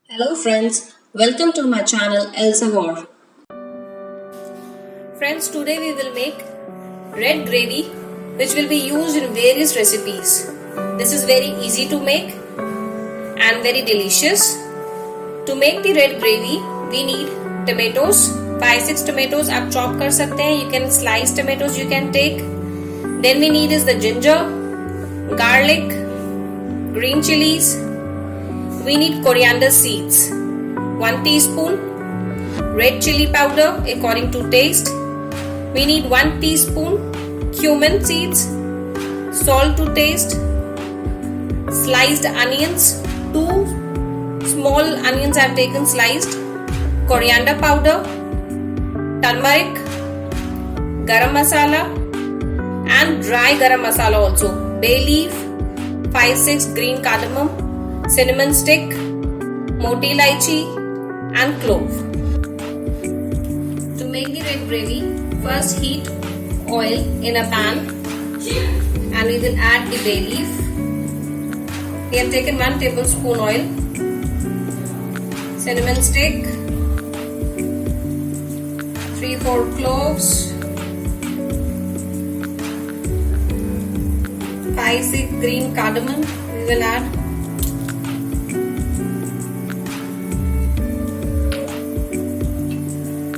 Hello friends, welcome to my channel Elsa War. Friends, today we will make red gravy which will be used in various recipes. This is very easy to make and very delicious. To make the red gravy, we need tomatoes. 5-6 tomatoes आप chop कर सकते हैं. You can slice tomatoes you can take. Then we need is the ginger, garlic, green chilies. We need coriander seeds, 1 teaspoon, red chili powder according to taste. We need 1 teaspoon cumin seeds, salt to taste, sliced onions, 2 small onions I have taken sliced, coriander powder, turmeric, garam masala and dry garam masala also, bay leaf, 5-6 green cardamom, cinnamon stick, moti elaichi and clove. To make the red gravy, first heat oil in a pan and we will add the bay leaf. We have taken 1 tablespoon oil, cinnamon stick, 3-4 cloves, 5-6 green cardamom we will add.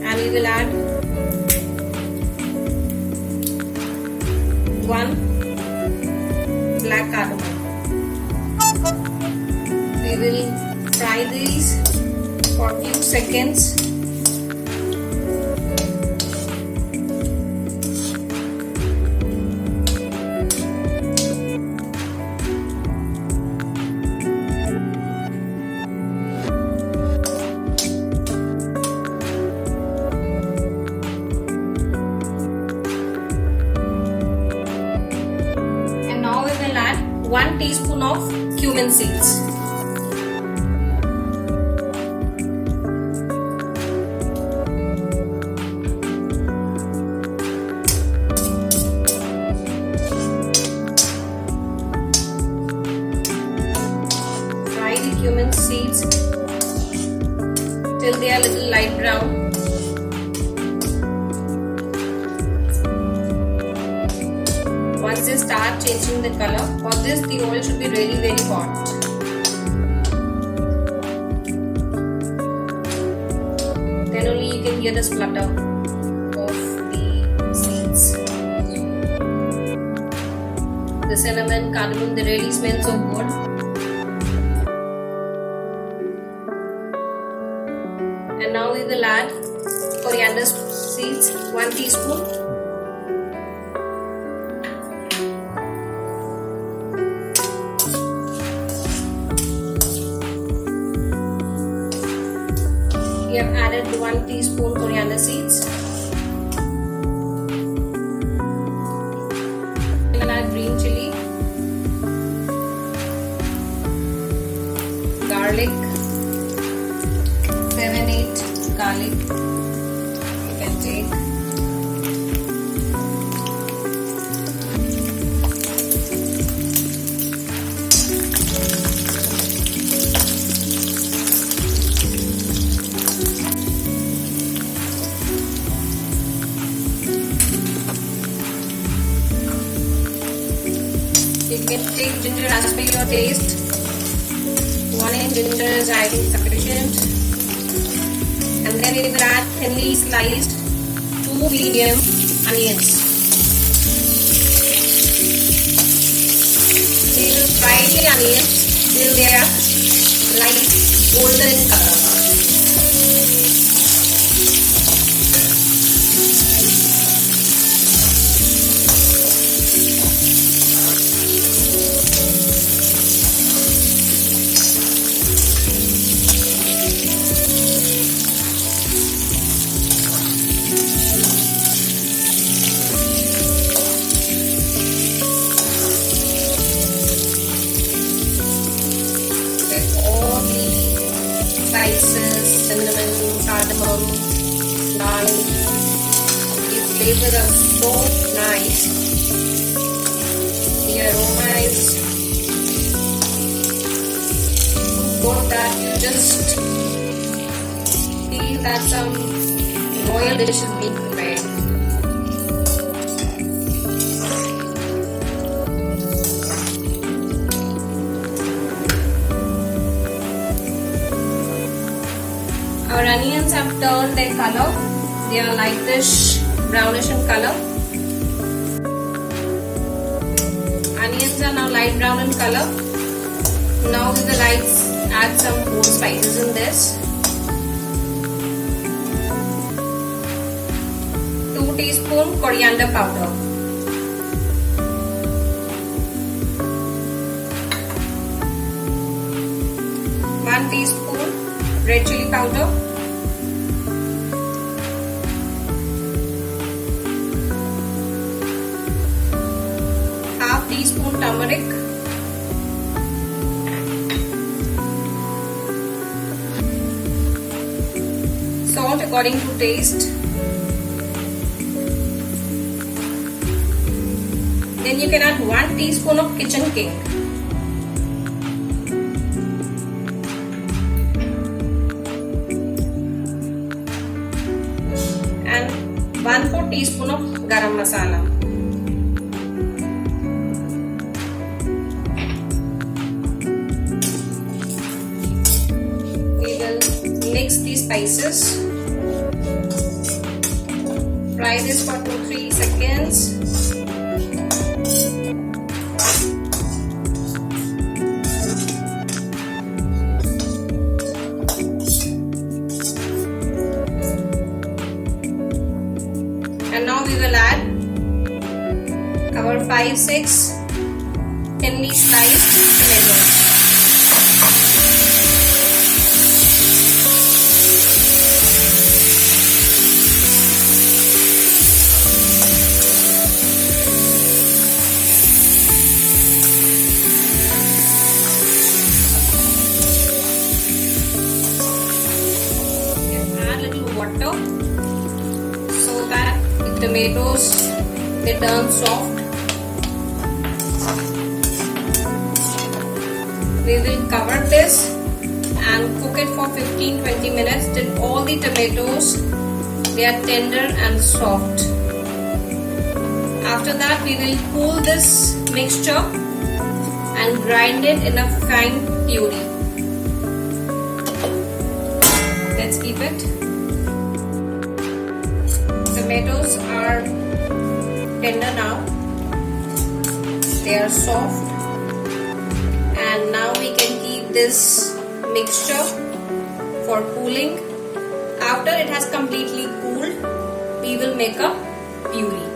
And we will add 1 black cardamom. We will fry these for few seconds. And now we will add 1 teaspoon of cumin seeds. Fry the cumin seeds till they are little light brown. Once they start changing the color, for this the oil should be really very hot. Then only you can hear the splutter of the seeds. The cinnamon, cardamom, they really smell so good. And now we will add coriander seeds, 1 teaspoon. We have added 1 teaspoon coriander seeds. We will add green chili, garlic, 7-8 garlic you can take. You can take ginger as per your taste. 1 inch ginger is I think sufficient. And then we will add thinly sliced 2 medium onions. We will fry the onions till they are light golden in color. All the spices, cinnamon, cardamom, garlic, the flavor is so nice. The aroma is good. that you just feel that some royal dish is being prepared. Our onions have turned their color. They are lightish brownish in color. Onions are now light brown in color. Now we will add some whole spices in this. 2 teaspoons coriander powder. 1 teaspoon red chili powder. 1/2 teaspoon turmeric. 1 salt according to taste. Then you can add 1 teaspoon of kitchen king. And 1/4 teaspoon of garam masala. We will mix these spices. Fry this for 2-3 seconds. And now we will add our 5-6 thinly sliced tomatoes. Add little water so that the tomatoes they turn soft. We will cover this and cook it for 15-20 minutes till all the tomatoes they are tender and soft. After that we will cool this mixture and grind it in a fine puree. Let's keep it. Tomatoes are tender now. They are soft. And now we can keep this mixture for cooling. After it has completely cooled, we will make a puree.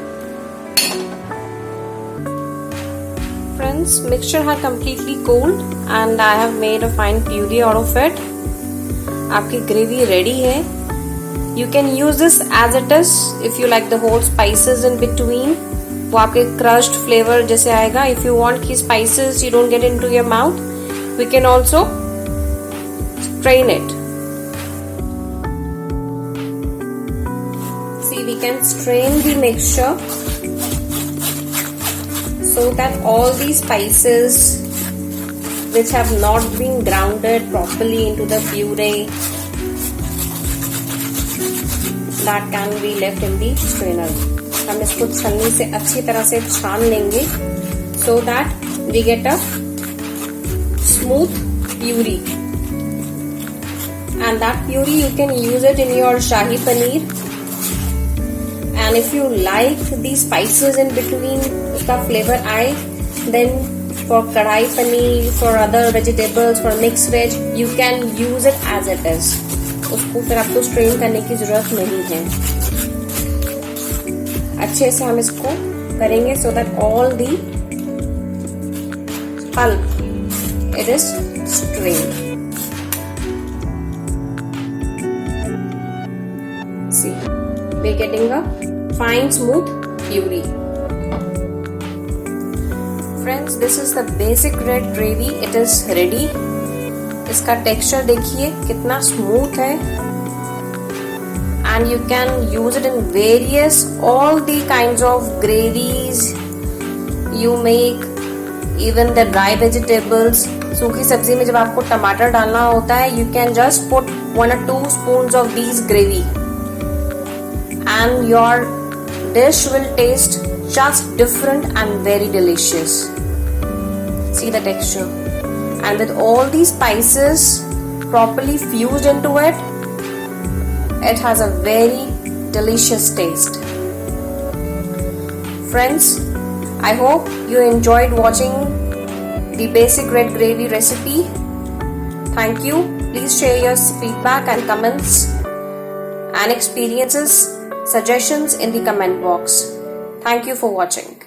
Friends, mixture has completely cooled and I have made a fine puree out of it. आपकी gravy ready है. You can use this as it is if you like the whole spices in between. वो आपके crushed flavor जैसे आएगा. If you want की spices you don't get into your mouth, we can also strain it. See, we can strain the mixture so that all these spices which have not been grounded properly into the puree that can be left in the strainer. हम इसको छलनी से अच्छी तरह से छान लेंगे so that we get a smooth puree. And that puree you can use it in your shahi paneer. And if you like the spices in between, उसका flavor आए, then for kadai paneer, for other vegetables, for mixed veg, you can use it as it is. उसको फिर आपको strain करने की जरूरत नहीं है. अच्छे से हम इसको करेंगे so that all the pulp it is strained. See, we're getting a fine smooth puree. Friends, this is the basic red gravy. It is ready. इसका texture देखिए कितना smooth है. And you can use it in various all the kinds of gravies you make, even the dry vegetables. सूखी सब्जी में जब आपको टमाटर डालना होता है, you can just put 1 or 2 spoons of these gravy and your dish will taste just different and very delicious. See the texture, and with all these spices properly fused into it, it has a very delicious taste. Friends, I hope you enjoyed watching the basic red gravy recipe. Thank you. Please share your feedback and comments and experiences, suggestions in the comment box. Thank you for watching.